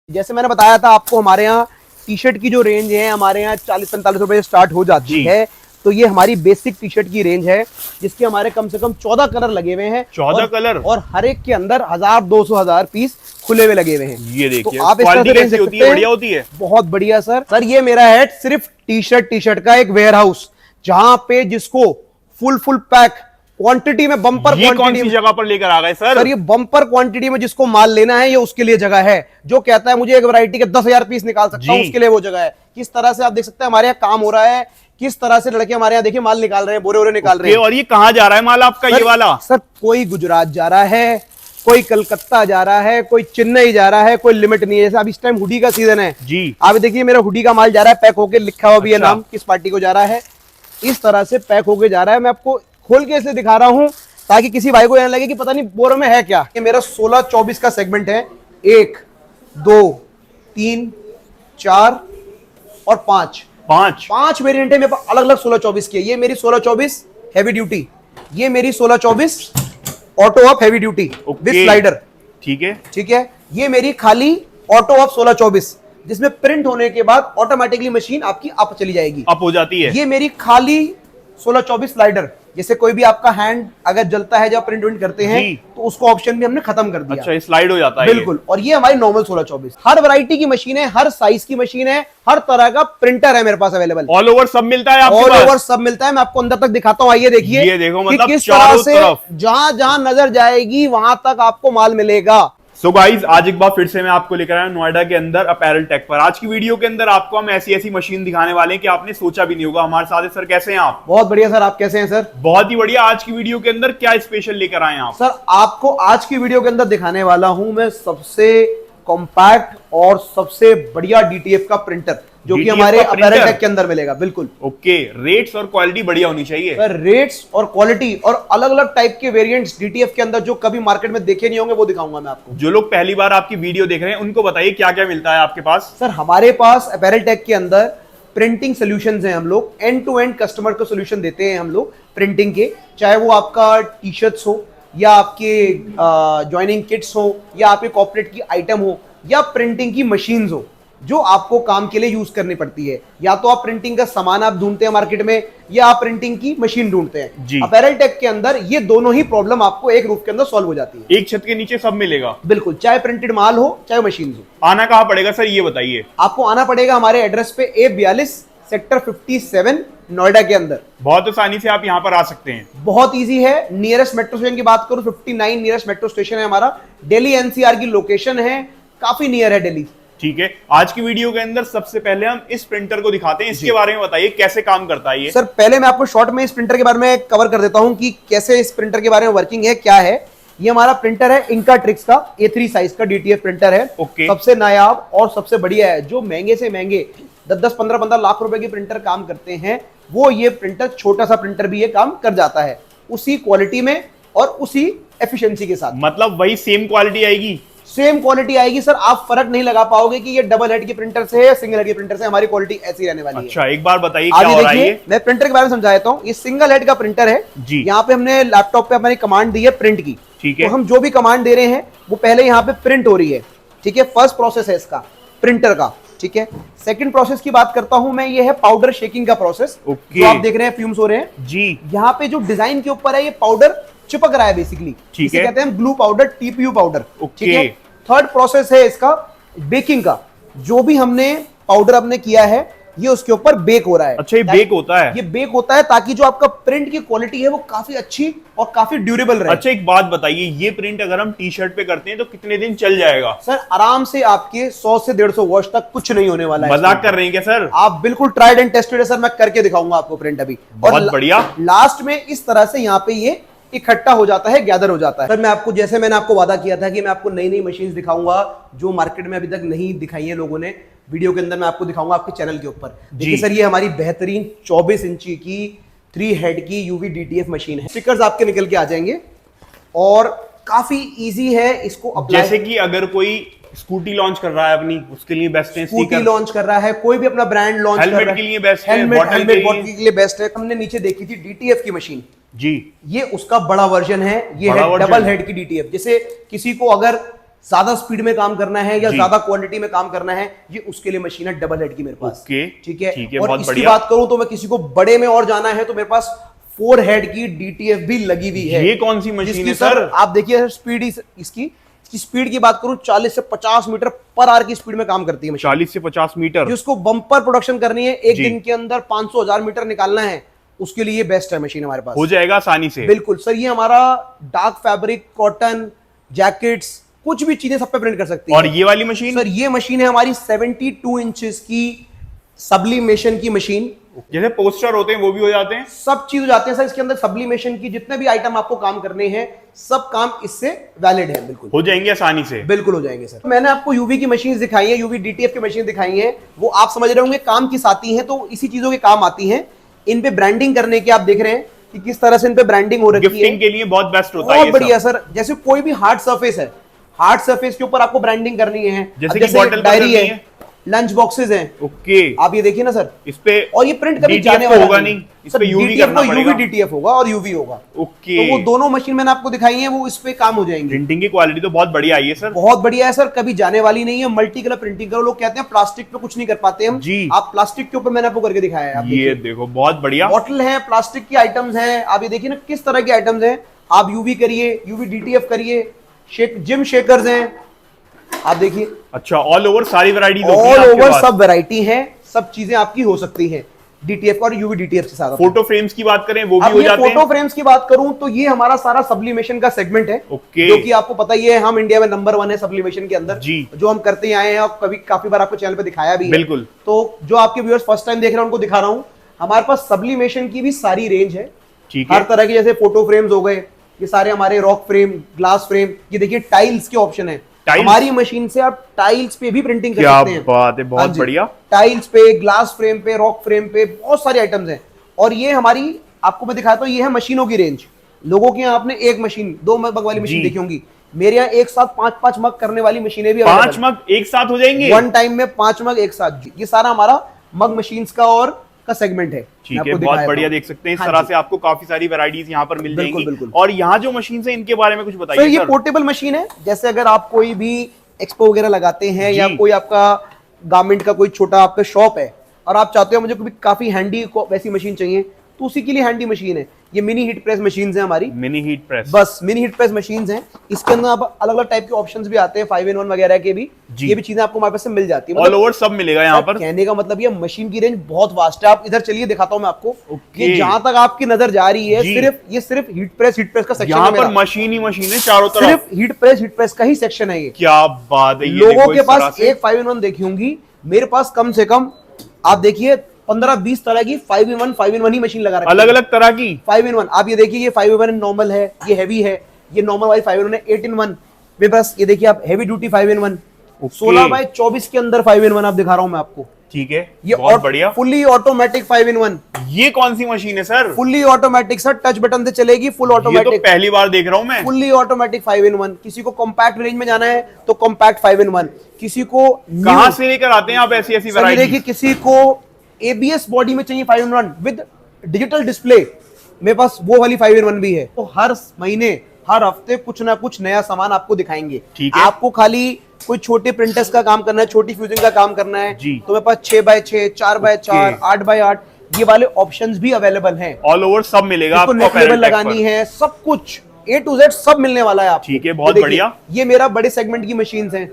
जैसे मैंने बताया था आपको, हमारे यहाँ टी शर्ट की जो रेंज है हमारे यहाँ 40-45 रुपए से स्टार्ट हो जाती है। तो ये हमारी बेसिक टी शर्ट की रेंज है जिसके हमारे कम से कम 14 कलर लगे हुए हैं। 14 कलर और हर एक के अंदर 1000-200 पीस खुले हुए लगे हुए हैं। ये देखिए तो आप इस तरह से रेंज होती है, बढ़िया होती है, बहुत बढ़िया सर। ये मेरा है सिर्फ टी शर्ट का एक वेयर हाउस, जहां पे जिसको फुल पैक क्वांटिटी में बम्पर क्वांटिटी कौन सी जगह पर लेकर आ गए सर? ये बम्पर क्वांटिटी में जिसको माल लेना है ये उसके लिए जगह है। जो कहता है मुझे एक वैरायटी के 10,000 पीस निकाल सकता हूं, उसके लिए वो जगह है। किस तरह से आप देख सकते हैं हमारे यहाँ काम हो रहा है, किस तरह से लड़के हमारे यहाँ देखिए माल निकाल रहे हैं, बोरे निकाल रहे हैं। और ये कहाँ जा रहा है माल आपका? ये वाला सर कोई गुजरात जा रहा है, कोई कलकत्ता जा रहा है, कोई चेन्नई जा रहा है, कोई लिमिट नहीं है। जैसे अब इस टाइम हुडी का सीजन है जी, आप देखिए मेरा हुडी का माल जा रहा है पैक होके, लिखा हुआ भी है नाम किस पार्टी को जा रहा है। इस तरह से पैक होके जा रहा है। मैं आपको खोल के इसलिए दिखा रहा हूं ताकि किसी भाई को यह लगे कि पता नहीं बोरों में है क्या। ये मेरा 16-24 का सेगमेंट है, 1 2 3 4 और 5 वेरिएंट है मेरे पास अलग अलग 16-24 के। ये मेरी 16-24 हैवी ड्यूटी, ये मेरी 16-24 auto up heavy duty with slider. ठीक है। ये मेरी खाली ऑटो अप 16-24 जिसमें प्रिंट होने के बाद ऑटोमेटिकली मशीन आपकी अप चली जाएगी, अप हो जाती है। ये मेरी खाली 16-24 स्लाइडर, जैसे कोई भी आपका हैंड अगर जलता है जब प्रिंट करते हैं तो उसको ऑप्शन भी हमने खत्म कर दिया। अच्छा, स्लाइड हो जाता है बिल्कुल। और ये हमारी नॉर्मल 16-24 हर वैरायटी की मशीन है, हर साइज की मशीन है, हर तरह का प्रिंटर है मेरे पास अवेलेबल। ऑल ओवर सब मिलता है आपके पास? ऑल ओवर सब मिलता है। मैं आपको अंदर तक दिखाता हूँ, आइए देखिए। ये देखो मतलब किस तरह से जहां जहां नजर जाएगी वहां तक आपको माल मिलेगा। सो गाइज, आज एक बार फिर से मैं आपको लेकर आया नोएडा के अंदर अपैरल टेक पर। आज की वीडियो के अंदर आपको हम ऐसी मशीन दिखाने वाले हैं कि आपने सोचा भी नहीं होगा। हमारे साथ है सर, कैसे हैं आप? बहुत बढ़िया सर, आप कैसे हैं सर? बहुत ही बढ़िया। आज की वीडियो के अंदर क्या स्पेशल लेकर आए हैं आप? सर आपको आज की वीडियो के अंदर दिखाने वाला हूं मैं सबसे कॉम्पैक्ट और सबसे बढ़िया डीटीएफ का प्रिंटर, जो कि हमारे अपैरल टेक के अंदर मिलेगा। बिल्कुल ओके। रेट्स और क्वालिटी बढ़िया होनी चाहिए सर। रेट्स और क्वालिटी और अलग अलग टाइप के वेरिएंट्स डीटीएफ के अंदर जो कभी मार्केट में देखे नहीं होंगे वो दिखाऊंगा मैं आपको। जो लोग पहली बार आपकी वीडियो देख रहे हैं उनको बताइए क्या क्या मिलता है आपके पास? सर हमारे पास अपैरल टेक के अंदर प्रिंटिंग सोल्यूशंस हैं। हम लोग एंड टू एंड कस्टमर को सोल्यूशन देते हैं हम लोग प्रिंटिंग के, चाहे वो आपका टी शर्ट्स हो या आपके ज्वाइनिंग किट्स हो या आपके कॉर्पोरेट की आइटम हो या प्रिंटिंग की मशीन्स हो जो आपको काम के लिए यूज करनी पड़ती है। या तो आप प्रिंटिंग का सामान आप ढूंढते हैं मार्केट में या आप प्रिंटिंग की मशीन ढूंढते हैं। अपैरल टेक के अंदर ये दोनों ही प्रॉब्लम आपको एक रूफ के अंदर सॉल्व हो जाती है। एक छत के नीचे सब मिलेगा। बिल्कुल, चाहे प्रिंटेड माल हो चाहे मशीन हो। आना कहाँ पड़ेगा सर, ये बताइए? आपको आना पड़ेगा हमारे एड्रेस पे A42 सेक्टर 57 नोएडा के अंदर। बहुत आसानी से आप यहाँ पर आ सकते हैं, बहुत इजी है। नियरेस्ट मेट्रो स्टेशन की बात करूं 59 नियरेस्ट मेट्रो स्टेशन है हमारा। दिल्ली एनसीआर की लोकेशन है, काफी नियर है दिल्ली। ठीक है। आज की वीडियो के अंदर सबसे पहले हम इस प्रिंटर को दिखाते हैं, इसके बारे में बताइए कैसे काम करता है ये। सर पहले मैं आपको शॉर्ट में इस प्रिंटर के बारे में कवर कर देता हूं कि कैसे इस प्रिंटर के बारे में वर्किंग है, क्या है। ये हमारा प्रिंटर है इंकाट्रिक्स का A3 साइज का डीटीएफ प्रिंटर है। सबसे नायाब और सबसे बढ़िया है। जो महंगे से महंगे 10-15 लाख रुपए के प्रिंटर काम करते हैं वो ये प्रिंटर, छोटा सा प्रिंटर भी ये काम कर जाता है उसी क्वालिटी में और उसी एफिशिएंसी के साथ। मतलब वही सेम क्वालिटी आएगी? सेम क्वालिटी आएगी सर। आप फर्क नहीं लगा पाओगे कि ये डबल हेड के प्रिंटर से है या सिंगल हेड के प्रिंटर से। हमारी क्वालिटी ऐसी रहने वाली है। अच्छा, एक बार बताइए क्या हो रहा है ये? मैं प्रिंटर के बारे में समझा देता हूँ। ये सिंगल हेड का प्रिंटर है जी। यहाँ पे हमने लैपटॉप पे हमारी कमांड दी है प्रिंट की। ठीक है। तो हम जो भी कमांड दे रहे हैं वो पहले यहाँ पे प्रिंट हो रही है। ठीक है, फर्स्ट प्रोसेस है इसका प्रिंटर का। ठीक है। सेकंड प्रोसेस की बात करता हूं मैं, ये है पाउडर शेकिंग का प्रोसेस। जो आप देख रहे हैं फ्यूम्स हो रहे हैं जी। यहाँ पे जो डिजाइन के ऊपर है ये पाउडर चिपक रहा है बेसिकली। ठीक है, कहते हैं ग्लू पाउडर, टीपीयू पाउडर। ठीक है। थर्ड प्रोसेस है इसका बेकिंग का। जो भी हमने पाउडर अपने किया है ये उसके ऊपर बेक हो रहा है। अच्छा, ये बेक होता है? ये बेक होता है ताकि जो आपका प्रिंट की क्वालिटी है वो काफी अच्छी और काफी ड्यूरेबल रहे। अच्छा, एक बात बताइए, ये प्रिंट अगर हम टी शर्ट पे करते हैं तो कितने दिन चल जाएगा? सर आराम से आपके 100 से 150 वॉश तक कुछ नहीं होने वाला है। मजाक कर रहे हैं क्या सर? आप बिल्कुल ट्राइड एंड टेस्टेड है सर। मैं करके दिखाऊंगा आपको प्रिंट अभी। बहुत बढ़िया। लास्ट में इस तरह से यहाँ पे ये इकट्ठा हो जाता है, गैदर हो जाता है। सर मैं आपको, जैसे मैंने आपको वादा किया था कि मैं आपको नई नई मशीन्स दिखाऊंगा जो मार्केट में अभी तक नहीं दिखाई है लोगों ने। वीडियो के अंदर मैं आपको दिखाऊंगा आपके चैनल के ऊपर। देखिए सर, ये हमारी बेहतरीन 24 इंची की 3 हेड की यूवी डीटीएफ मशीन है। स्टिकर्स आपके निकल के आ जाएंगे और काफी इजी है इसको अप्लाई। जैसे कि अगर कोई स्कूटी लॉन्च कर रहा है अपनी, उसके लिए बेस्ट है। स्कूटी लॉन्च कर रहा है, कोई भी अपना ब्रांड लॉन्च कर रहा है, हेलमेट के लिए बेस्ट है, हेलमेट बॉटल के लिए बेस्ट है। हमने नीचे देखी थी डीटीएफ की मशीन जी, ये उसका बड़ा वर्जन है। ये है डबल हेड की डीटीएफ। जैसे किसी को अगर ज्यादा स्पीड में काम करना है या ज्यादा क्वांटिटी में काम करना है, ये उसके लिए मशीन है डबल हेड की मेरे पास। ठीक है। और इसकी बात करूं तो मैं किसी को बड़े में और जाना है तो मेरे पास 4 हेड की DTF भी लगी हुई है। ये कौन सी मशीन है सर? आप देखिए स्पीड इसकी स्पीड की बात करूं 40 से 50 मीटर पर आवर की स्पीड में काम करती है। 40 से 50 मीटर जिसको बम्पर प्रोडक्शन करनी है, एक दिन के अंदर 500-1000 मीटर निकालना है, उसके लिए बेस्ट है मशीन हमारे पास। हो जाएगा आसानी से। बिल्कुल सर। ये हमारा डार्क फैब्रिक, कॉटन, जैकेट्स, कुछ भी चीजें सब पे प्रिंट कर सकती है। और ये वाली मशीन सर, ये मशीन है हमारी 72 इंचेस की सब्लिमेशन की मशीन। जैसे पोस्टर होते हैं वो भी हो जाते हैं, सब चीज हो जाते हैं सर इसके अंदर। सब्लिमेशन की जितने भी आइटम आपको काम करने हैं, सब काम इससे वैलिड है। बिल्कुल हो जाएंगे आसानी से। बिल्कुल हो जाएंगे सर। मैंने आपको यूवी की मशीन दिखाई है, यूवी DTF की मशीन दिखाई है, वो आप समझ रहे होंगे काम किस आती है, तो इसी चीजों के काम आती है। इन पे ब्रांडिंग करने के आप देख रहे हैं कि किस तरह से इन पे ब्रांडिंग हो रखी है। गिफ्टिंग के लिए बहुत बेस्ट होता है। बहुत बढ़िया सर। जैसे कोई भी हार्ड सरफेस है, हार्ड सरफेस के ऊपर आपको ब्रांडिंग करनी है, जैसे बॉटल डायरी है, लंच बॉक्सेस हैं। ओके, आप ये देखिए ना सर, इस पे और ये प्रिंट कभी DTF जाने तो वाला होगा नहीं, इस पे यूवी करना पड़ेगा। यूवी DTF होगा और यूवी होगा। ओके, तो वो दोनों मशीन मैंने आपको दिखाई है, वो इस पे काम हो जाएंगे। प्रिंटिंग की क्वालिटी तो बहुत बढ़िया आई है सर। बहुत बढ़िया है सर, कभी जाने वाली नहीं है। मल्टी कलर प्रिंटिंग करो। लोग कहते हैं प्लास्टिक पे कुछ नहीं कर पाते हम जी, आप प्लास्टिक के ऊपर मैंने आपको करके दिखाया है। आप ये देखो बहुत बढ़िया बॉटल है, प्लास्टिक की आइटम्स हैं। आप ये देखिए ना किस तरह के आइटम्स हैं। आप यूवी करिए, यूवी DTF करिए, जिम शेकर्स हैं, आप देखिए। अच्छा, ऑल ओवर सारी वैरायटी, ऑल ओवर सब वैरायटी है, सब चीजें आपकी हो सकती है DTF और यूवी DTF के साथ। फोटो फ्रेम्स की बात करें वो भी हो जाते हैं। फोटो फ्रेम्स की बात करूं तो ये हमारा सारा सब्लिमेशन का सेगमेंट है। ओके, जो कि आपको पता ही है, हम इंडिया में नंबर 1 है सब्लिमेशन के अंदर जी, जो हम करते आए हैं और कभी काफी बार आपको चैनल पे दिखाया भी है। बिल्कुल। तो जो आपके व्यूअर्स फर्स्ट टाइम देख रहे हैं उनको दिखा रहा हूं, हमारे पास सब्लिमेशन की भी सारी रेंज है। ठीक है, हर तरह के, जैसे फोटो फ्रेम्स हो गए, ये सारे हमारे रॉक फ्रेम, ग्लास फ्रेम, ये देखिए टाइल्स के ऑप्शन है। हमारी मशीन से आप टाइल्स पे भी प्रिंटिंग कर सकते हैं। क्या बात है, बहुत बढ़िया। टाइल्स पे, ग्लास फ्रेम पे, रॉक फ्रेम पे, बहुत सारे आइटम्स हैं। और ये हमारी, आपको मैं दिखाता हूँ, ये है मशीनों की रेंज। लोगों के यहाँ आपने एक मशीन, 2 मग वाली मशीन देखी होंगी, मेरे यहाँ एक साथ 5-5 मग करने वाली मशीनें भी 5 मग एक साथ हो जाएंगे 1 टाइम में, 5 मग एक साथ। ये सारा हमारा मग मशीन्स का और का सेगमेंट है। ठीक है, बहुत बढ़िया। देख सकते हैं इस तरह से आपको काफी सारी वैरायटीज यहाँ पर मिल जाएंगी। बिल्कुल। और यहाँ जो मशीन है इनके बारे में कुछ बताइए सर। ये पोर्टेबल मशीन है। जैसे अगर आप कोई भी एक्सपो वगैरह लगाते हैं या कोई आपका गारमेंट का कोई छोटा आपका शॉप है और आप चाहते हो मुझे कोई काफी हैंडी वैसी मशीन चाहिए, तो उसी के लिए हैंडी मशीन है। ये मिनी हीट प्रेस मशीन्स हैं हमारी। मिनी हीट प्रेस, बस मिनी हीट प्रेस मशीन्स हैं। इसके अंदर आप अलग अलग टाइप के ऑप्शंस भी आते हैं, 5-in-1 वगैरह के भी। ये भी चीजें आपको हमारे पास से मिल जाती है। ऑल ओवर सब मिलेगा यहाँ पर। कहने का मतलब ये मशीन की रेंज बहुत वास्ट है। आप इधर चलिए, दिखाता हूँ मैं आपको। ये जहां तक आपकी नजर जा रही है, सिर्फ हीट प्रेस का सेक्शन है। यहाँ पर मशीन ही मशीन है चारों तरफ, सिर्फ हीट प्रेस का ही सेक्शन है ये। क्या बात है। लोगों के पास एक 5-in-1 देखी होंगी, मेरे पास कम से कम आप देखिए 15-20 तरह की 5-in-1 ही मशीन लगा रखी है। अलग अलग तरह की 5-in-1। आप ये देखिए, ये 5-in-1 नॉर्मल है, ये हैवी है, ये नॉर्मल वाली 5-in-1 है। 8-in-1 मेरे पास, ये देखिए आप हैवी ड्यूटी 5-in-1, 16x24 के अंदर 5-in-1 आप दिखा रहा हूं मैं आपको। ठीक है, ये बहुत बढ़िया। Fully automatic 5-in-1। ये कौन सी मशीन है sir? Fully automatic sir, touch button से चलेगी, फुल ऑटोमेटिक। ये तो पहली बार देख रहा हूं मैं। Fully automatic 5-in-1। किसी को कॉम्पैक्ट रेंज में जाना है तो कॉम्पैक्ट 5-in-1, किसी को कहां से लेकर आते हैं आप ऐसी वैरायटी? देखिए, किसी को ABS बॉडी में चाहिए 5-in-1 विद डिजिटल डिस्प्ले, मेरे पास वो वाली 5-in-1 भी है। तो हर महीने, हर हफ्ते कुछ ना कुछ नया सामान आपको दिखाएंगे। आपको खाली कोई छोटे प्रिंटर्स का काम करना है, छोटी फ्यूजिंग का काम करना है, तो मेरे पास 6x6, 4x4, 8x8 ये वाले ऑप्शंस भी अवेलेबल हैं। ऑल ओवर सब मिलेगा आपको। नेक लेवल लगानी है, सब कुछ A to Z सब मिलने वाला है आपको। ठीक है, बहुत बढ़िया। ये मेरा बड़े सेगमेंट की मशीन्स हैं,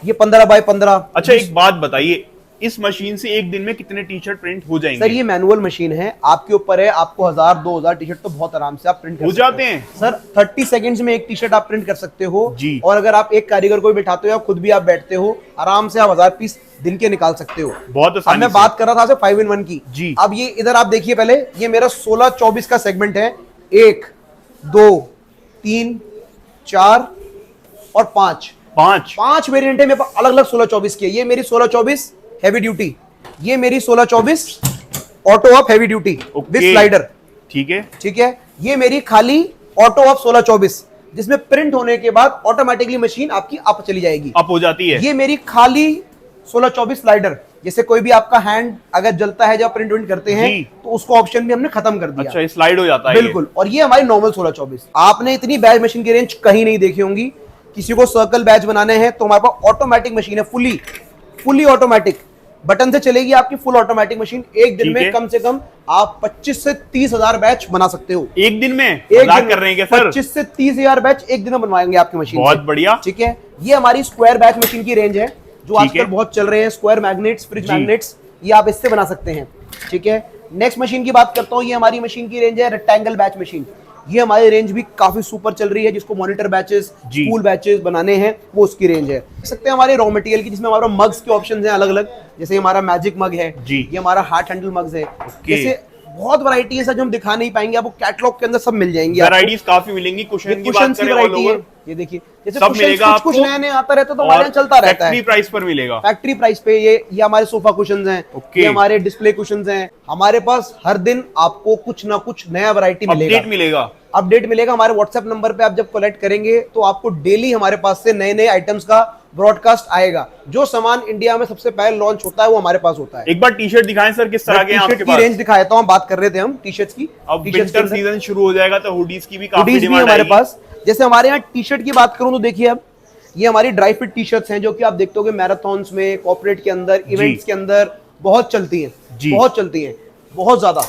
ये 15x15। अच्छा, एक बात बताइए, इस मशीन से एक दिन में कितने टी-शर्ट प्रिंट हो जाएंगे? सर, ये मैनुअल मशीन है, आपके ऊपर है। आपको 1000-2000 टी-शर्ट तो बहुत आराम से आप प्रिंट हो जाते हैं सर। 30 सेकंड्स में एक टी-शर्ट आप प्रिंट कर सकते हो जी। और अगर आप एक कारीगर को बैठाते हो या खुद भी आप बैठते हो, आराम से आप 1000 पीस दिन के निकाल सकते हो। बहुत आसानी से। मैं बात कर रहा था 5-in-1 की जी। अब ये इधर आप देखिए, पहले ये मेरा 16-24 का सेगमेंट है। 1, 2, 3, 4 और 5 वेरिएंट है मेरे पास, अलग अलग 16-24 की। ये मेरी 16-24 हैवी ड्यूटी, ये मेरी 16-24 auto up heavy duty with slider. ठीक है। ये मेरी खाली ऑटो अप 16-24, जिसमें प्रिंट होने के बाद ऑटोमेटिकली मशीन आपकी अप चली जाएगी, अप हो जाती है। ये मेरी खाली 16-24 स्लाइडर। जैसे कोई भी आपका हैंड अगर जलता है जब प्रिंट करते हैं तो उसको ऑप्शन भी हमने खत्म कर दिया। अच्छा, स्लाइड हो जाता है। बिल्कुल। और ये हमारी नॉर्मल 16-24। आपने इतनी बैच मशीन की रेंज कहीं नहीं देखी होंगी। किसी को सर्कल बैच बनाने हैं तो हमारे पास ऑटोमेटिक मशीन है, फुली ऑटोमेटिक, बटन से चलेगी आपकी फुल ऑटोमेटिक मशीन। एक दिन में कम से कम आप 25 से 30 हजार बैच बना सकते हो। एक दिन में? एक दिन कर रहे हैं क्या सर? 25 से 30 हजार बैच एक दिन में बनवाएंगे आपकी मशीन। बहुत बढ़िया। ठीक है, ये हमारी स्क्वायर बैच मशीन की रेंज है जो आजकल बहुत चल रहे हैं, स्क्वायर मैग्नेट्स, फ्रिज मैग्नेट्स, ये आप इससे बना सकते हैं। ठीक है, नेक्स्ट मशीन की बात करता हूँ, ये हमारी मशीन की रेंज है रेक्टेंगल बैच मशीन। ये हमारी रेंज भी काफी सुपर चल रही है, जिसको मॉनिटर बैचेस, स्कूल बैचेस बनाने हैं वो उसकी रेंज है। देख सकते हैं हमारे रॉ मटेरियल की, जिसमें हमारा मग्स के ऑप्शंस हैं अलग अलग, जैसे हमारा मैजिक मग है, ये हमारा हार्ट हैंडल मग्स है, जैसे बहुत वैरायटी है सर जो हम दिखा नहीं पाएंगे, आपको कैटलॉग के अंदर सब मिल जाएंगी, वैरायटीज काफी मिलेंगी। कुशन की बात करें ऑल ओवर, ये देखिए जैसे सब मिलेगा आपको, कुछ नया नया आता रहता है तो हमारे यहाँ चलता रहता है। फैक्ट्री प्राइस पर मिलेगा, फैक्ट्री प्राइस पे। ये हमारे सोफा कुशन्स हैं, ये हमारे डिस्प्ले कुशन्स हैं। हमारे पास हर दिन आपको कुछ ना कुछ नया वैरायटी मिलेगा, अपडेट मिलेगा। हमारे व्हाट्सएप नंबर पे आप जब कलेक्ट करेंगे तो आपको डेली हमारे पास से नए नए आइटम्स का ब्रॉडकास्ट आएगा। जो सामान इंडिया में सबसे पहले लॉन्च होता है वो हमारे पास होता है। एक बार टी शर्ट दिखाएं सर, किस तरह के हैं आपके पास? रेंज दिखाया था, हम बात कर रहे थे हम टी शर्ट्स की। अब विंटर सीजन शुरू हो जाएगा तो हुडीज की भी काफी डिमांड हमारे पास। जैसे हमारे यहाँ टी शर्ट की बात करूं तो देखिए, अब ये हमारी ड्राई फिट टी शर्ट्स हैं जो कि आप देखते हो मैराथन्स में, कॉर्पोरेट के अंदर, इवेंट्स के अंदर बहुत चलती हैं, बहुत ज्यादा।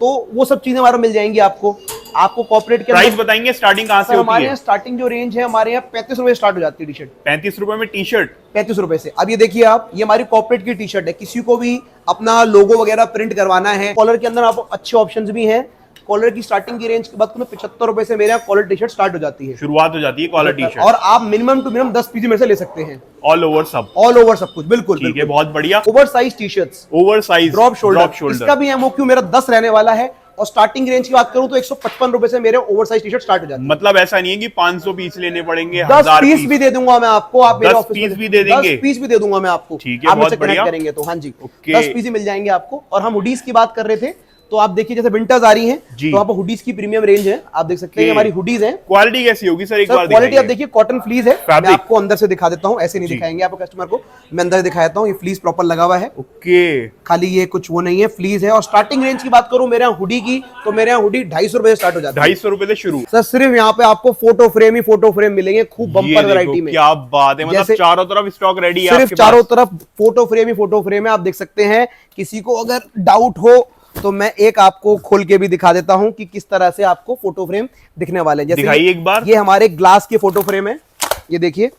तो वो सब चीजें हमारे मिल जाएंगी आपको कॉर्पोरेट के प्राइस बताएंगे स्टार्टिंग कहां से होती है? हमारे यहाँ स्टार्टिंग जो रेंज है हमारे यहाँ 35 रुपए स्टार्ट हो जाती है टी शर्ट। 35 रुपए में टी शर्ट? 35 रुपए से। अब ये देखिए आप, ये हमारी कॉर्पोरेट की टी शर्ट है, किसी को भी अपना लोगो वगैरह प्रिंट करवाना है। कॉलर के अंदर आपको अच्छे ऑप्शंस भी हैं। कॉलर की स्टार्टिंग की रेंज की बात करूं 75 रुपए से मेरे यहाँ कॉलर टी शर्ट स्टार्ट हो जाती है, शुरुआत हो जाती है कॉलर टी शर्ट। और आप मिनिमम टू मिनिमम 10 पीस में से ले सकते हैं, ऑल ओवर सब कुछ। बिल्कुल ठीक है, बहुत बढ़िया। Over size T shirts, over size drop shoulder, इसका भी एमओक्यू मेरा 10 रहने वाला है। और स्टार्टिंग रेंज की बात करूं तो 155 रुपए से मेरे over size T shirt start हो जाती है। मतलब ऐसा नहीं है कि 500 पीस लेने पड़ेंगे, 10 पीस भी दे दूंगा मैं आपको, आप मेरे 10 पीस भी दे देंगे, 10 पीस भी दे दूंगा मैं आपको। ठीक है, बहुत बढ़िया करेंगे तो हाँ जी, 10 पीस ही मिल जाएंगे आपको। और हम हुडीज की बात कर रहे थे, तो आप देखिए जैसे विंटर्स आ रही हैं तो आप हुडीज की प्रीमियम रेंज है, आप देख सकते हैं हमारी हुडीज हैं। क्वालिटी कैसी होगी सर? एक बार क्वालिटी आप देखिए, कॉटन फ्लीस है, मैं आपको अंदर से दिखा देता हूं, ऐसे नहीं दिखाएंगे आपको कस्टमर को, मैं अंदर दिखा देता हूं। ये फ्लीस प्रॉपर लगा हुआ है, ओके, खाली ये कुछ वो नहीं है, फ्लीस है। और स्टार्टिंग रेंज की बात करूं मेरे यहाँ हुडी की, तो मेरे यहाँ हुडी 250 रुपए से स्टार्ट हो जाती है। 250 रुपए से शुरू सर। सिर्फ यहाँ पे आपको फोटो फ्रेम मिलेंगे, खूब बम्पर वैरायटी में। क्या बात है, मतलब चारों तरफ स्टॉक रेडी है, सिर्फ चारों तरफ फोटो फ्रेम है। आप देख सकते हैं, किसी को अगर डाउट हो तो मैं एक आपको खोल के भी दिखा देता हूं कि किस तरह से आपको फोटो फ्रेम दिखने वाले हैं। जैसे एक बार, ये हमारे ग्लास के फोटो फ्रेम है, ये देखिए,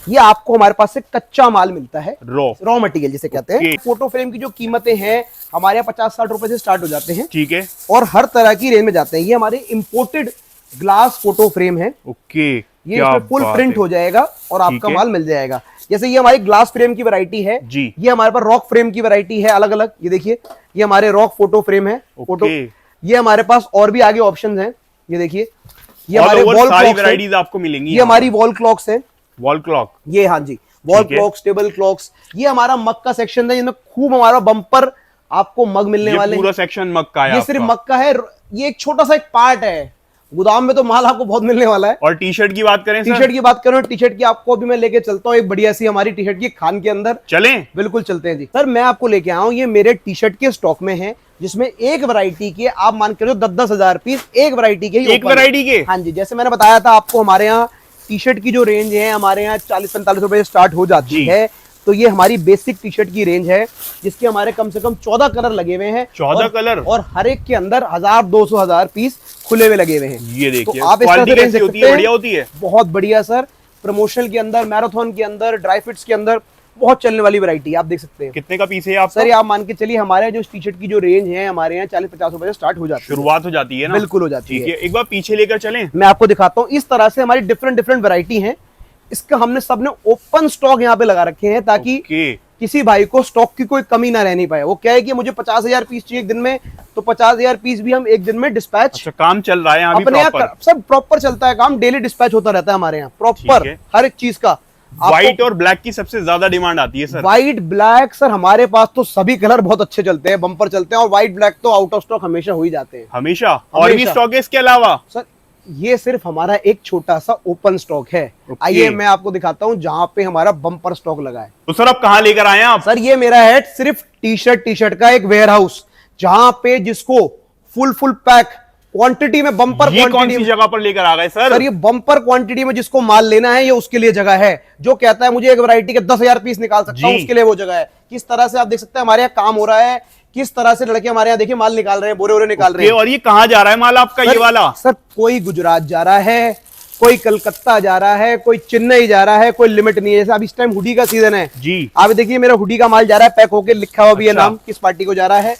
ये आपको हमारे पास से कच्चा माल मिलता है, रॉ मटेरियल जिसे कहते हैं। फोटो फ्रेम की जो कीमतें हैं हमारे यहाँ 50-60 रुपए से स्टार्ट हो जाते हैं, ठीक है, और हर तरह की रेंज में जाते हैं। ये हमारे इंपोर्टेड ग्लास फोटो फ्रेम है, ओके, ये फुल प्रिंट हो जाएगा और आपका माल मिल जाएगा। जैसे ये हमारी ग्लास फ्रेम की वैरायटी है जी, ये हमारे पास रॉक फ्रेम की वैरायटी है अलग अलग। ये देखिए, ये हमारे रॉक फोटो फ्रेम है, फोटो। ये हमारे पास और भी आगे ऑप्शंस हैं, ये देखिए, ये हमारे वॉल क्लॉक्स आपको मिलेंगी। ये हमारी वॉल क्लॉक्स है, वॉल क्लॉक, ये हाँ जी, वॉल क्लॉक्स, टेबल क्लॉक्स। ये हमारा मग का सेक्शन है, जिसमें खूब हमारा बम्पर आपको मग मिलने वाले हैं। पूरा सेक्शन मग का है, ये सिर्फ मग का है। ये एक छोटा सा एक पार्ट है, गोदाम में तो माल आपको बहुत मिलने वाला है। और टी शर्ट की बात करें, टी शर्ट की बात करें, टी शर्ट की आपको अभी मैं लेके चलता हूँ एक बढ़िया सी हमारी टी शर्ट की खान के अंदर। चलें? बिल्कुल चलते हैं जी। सर मैं आपको लेके आया हूँ, ये मेरे टी शर्ट के स्टॉक में है, जिसमें एक वैरायटी के आप मान के 10-10 हजार पीस एक वैरायटी के, एक वैरायटी के। हाँ जी, जैसे मैंने बताया था आपको, हमारे यहाँ टी शर्ट की जो रेंज है हमारे यहाँ 40-45 रुपए से स्टार्ट हो जाती है। तो ये हमारी बेसिक टी शर्ट की रेंज है, जिसके हमारे कम से कम 14 कलर लगे हुए हैं, 14 कलर, और हर एक के अंदर 1000-200 पीस खुले हुए लगे हुए हैं। ये देखिए, तो आप इस तरह से रेंज होती है, बढ़िया होती है, बहुत बढ़िया सर। प्रमोशनल के अंदर, मैराथन के अंदर, ड्राई फिट्स के अंदर बहुत चलने वाली वैरायटी आप देख सकते हैं। कितने का पीस है आप? सर आप मान के चलिए, हमारे जो टी शर्ट की जो रेंज है हमारे यहाँ 40-50 रुपए से स्टार्ट हो जाती है, शुरुआत हो जाती है ना? बिल्कुल हो जाती है। एक बार पीछे लेकर चलें, मैं आपको दिखाता हूँ। इस तरह से हमारी डिफरेंट वैरायटी है। इसका हमने सबने ओपन स्टॉक यहाँ पे लगा रखे हैं, ताकि किसी भाई को स्टॉक की कोई कमी ना रहनी पाए। वो क्या है कि मुझे 50,000 पीस चाहिए एक दिन में, तो 50,000 पीस भी हम एक दिन में डिस्पैच। अच्छा, काम चल रहा है यहाँ अपने यहाँ, सब प्रॉपर चलता है काम, डेली डिस्पैच होता रहता है हमारे यहाँ प्रॉपर हर एक चीज का। व्हाइट और ब्लैक की सबसे ज्यादा डिमांड आती है सर। व्हाइट ब्लैक सर हमारे पास तो सभी कलर बहुत अच्छे चलते हैं, बम्पर चलते हैं, और व्हाइट ब्लैक तो आउट ऑफ स्टॉक हमेशा हो ही जाते हैं, हमेशा। और भी स्टॉक है इसके अलावा? सर ये सिर्फ हमारा एक छोटा सा ओपन स्टॉक है। आइए मैं आपको दिखाता हूं जहां पे हमारा बम्पर स्टॉक लगा है। तो सर आप कहां लेकर आए हैं आप? सर ये मेरा है सिर्फ टी शर्ट का एक वेयर हाउस, जहां पे जिसको फुल पैक क्वांटिटी में, बम्पर ये कौन सी क्वांटिटी जगह पर लेकर आ गए सर? सर ये बम्पर क्वांटिटी में जिसको माल लेना है ये उसके लिए जगह है। जो कहता है मुझे एक वैरायटी के 10,000 पीस निकाल सकता हूं, उसके लिए वो जगह है। किस तरह से आप देख सकते हैं हमारे यहाँ काम हो रहा है, किस तरह से लड़के हमारे यहाँ देखिए माल निकाल रहे हैं, बोरे निकाल रहे हैं। और ये कहाँ जा रहा है माल आपका ये वाला? सर कोई गुजरात जा रहा है, कोई कलकत्ता जा रहा है, कोई चेन्नई जा रहा है, कोई लिमिट नहीं है। जैसे अब इस टाइम हुडी का सीजन है जी, आप देखिए मेरा हुडी का माल जा रहा है पैक होके, लिखा हुआ भी है अच्छा। नाम किस पार्टी को जा रहा है।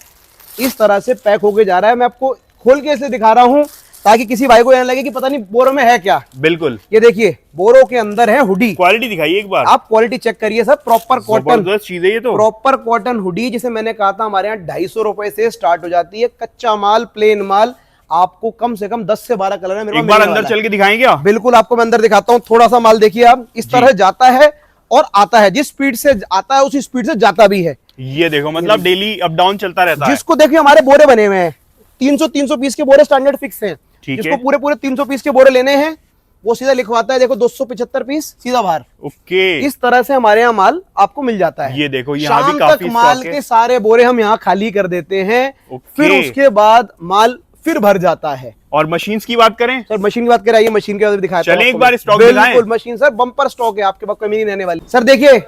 इस तरह से पैक होके जा रहा है। मैं आपको खोल के इसलिए दिखा रहा हूं ताकि किसी भाई को यह लगे कि पता नहीं बोरों में है क्या। बिल्कुल, ये देखिए बोरों के अंदर है हुडी। क्वालिटी दिखाइए एक बार, आप क्वालिटी चेक करिए सर, प्रॉपर कॉटन, जबरदस्त चीज है ये तो। प्रॉपर कॉटन हुडी, जिसे मैंने कहा था हमारे यहाँ 250 रुपए से स्टार्ट हो जाती है। कच्चा माल, प्लेन माल, आपको कम से कम 10 से 12 कलर है मेरे एक बार अंदर चल के दिखाएंगे क्या? बिल्कुल, आपको मैं अंदर दिखाता हूँ। थोड़ा सा माल देखिए आप, इस तरह जाता है और आता है, जिस स्पीड से आता है उसी स्पीड से जाता भी है। ये देखो, मतलब डेली अप डाउन चलता रहता है। जिसको देखिए हमारे बोरे बने हुए हैं 300 पीस के बोरे स्टैंडर्ड फिक्स हैं। जिसको पूरे 300 पीस के बोरे लेने हैं वो सीधा लिखवाता है, देखो 275 पीस सीधा बाहर। ओके, इस तरह से हमारे यहाँ माल आपको मिल जाता है। ये देखो यहाँ भी शाम काफी तक माल स्टॉक है। के सारे बोरे हम यहाँ खाली कर देते हैं, फिर उसके बाद माल फिर भर जाता है। और मशीन्स की बात करें सर, मशीन की बात करें, आइए मशीन के बाद दिखाया चलें एक बार स्टॉक दिखाएं। बिल्कुल, मशीन सर बम्पर स्टॉक है, आपके पास कमी नहीं रहने वाली। सर देखिए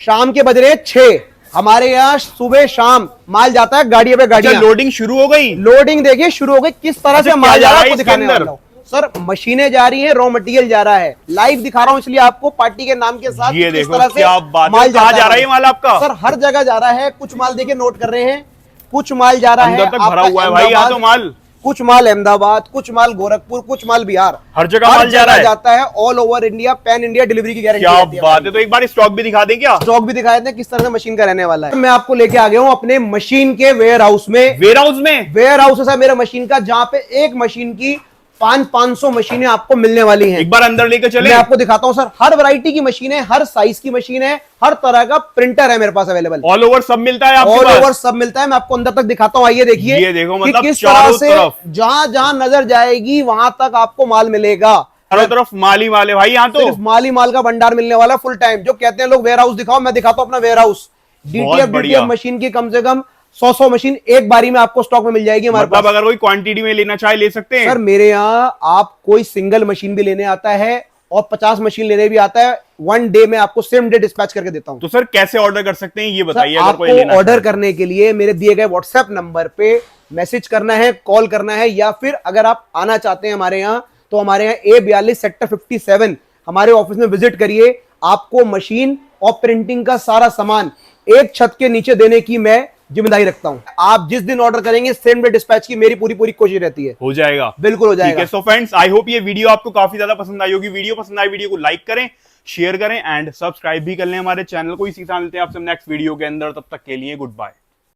शाम के बज रहे 6, हमारे यहाँ सुबह शाम माल जाता है गाड़ियों पे गाड़ियां। लोडिंग शुरू हो गई, लोडिंग देखिए शुरू हो गई, किस तरह से माल जा रहा है आपको दिखाने अंदर? वाला हूं। सर मशीनें जा रही है, रॉ मटेरियल जा रहा है, लाइव दिखा रहा हूं इसलिए आपको पार्टी के नाम के साथ। ये किस देखो तरह से क्या बात है, माल कहाँ जा रहा है ये माल आपका? सर हर जगह जा रहा है। कुछ माल देखिए नोट कर रहे हैं, कुछ माल जा रहा है अंदर तक भरा आपका हुआ है भाई यहाँ तो माल। कुछ माल अहमदाबाद, कुछ माल गोरखपुर, कुछ माल बिहार, हर जगह माल जा रहा है, जाता है। All over India, pan India delivery की गारंटी क्या बात है। तो एक बार स्टॉक भी दिखा दें क्या? स्टॉक भी दिखाए थे किस तरह से मशीन का रहने वाला है। मैं आपको लेके आ गया हूँ अपने मशीन के वेयर हाउस में। वेयर हाउस है मेरे मशीन का, जहाँ पे एक मशीन की 500 मशीनें आपको मिलने वाली हैं। एक बार अंदर लेकर चले, मैं आपको दिखाता हूं सर। हर वैरायटी की मशीन है, हर साइज की मशीन है, हर तरह का प्रिंटर है मेरे पास अवेलेबल। ऑल ओवर सब मिलता है आपके ऑल पास? ओवर सब मिलता है। मैं आपको अंदर तक दिखाता हूं, आइए देखिए। ये देखो, मतलब किस चारों तरह से तरफ, जहां जहां नजर जाएगी वहां तक आपको माल मिलेगा। चारों तरफ माल ही माल है भाई यहाँ तो। सिर्फ माल ही माल का भंडार मिलने वाला फुल टाइम। जो कहते हैं लोग वेयर हाउस दिखाओ, मैं दिखाता हूं अपना वेयर हाउस। डीटीएफ मशीन की कम से कम 100 मशीन एक बारी में आपको स्टॉक में मिल जाएगी हमारे पास। अगर कोई क्वांटिटी में लेना चाहे ले सकते हैं? सर मेरे यहाँ आप कोई सिंगल मशीन भी लेने आता है और 50 मशीन लेने भी आता है, 1 डे में आपको सेम डे डिस्पैच करके देता हूं। तो सर कैसे ऑर्डर कर सकते हैं ये बताइए। आपको ऑर्डर करने के लिए मेरे दिए गए व्हाट्सएप नंबर पे मैसेज करना है, कॉल करना है, या फिर अगर आप आना चाहते हैं हमारे यहाँ तो हमारे यहाँ A42 सेक्टर 57 हमारे ऑफिस में विजिट करिए। आपको मशीन और प्रिंटिंग का सारा सामान एक छत के नीचे देने की मैं जिम्मेदारी रखता हूं। आप जिस दिन ऑर्डर करेंगे सेम डे डिस्पैच की मेरी पूरी कोशिश रहती है। हो जाएगा, बिल्कुल हो जाएगा। सो फ्रेंड्स, आई होप ये वीडियो आपको काफी ज्यादा पसंद आई होगी। वीडियो पसंद आई, वीडियो को लाइक करें, शेयर करें एंड सब्सक्राइब भी कर लें हमारे चैनल को। इसी साथ मिलते हैं आपसे नेक्स्ट वीडियो के अंदर, तब तक के लिए गुड बाय।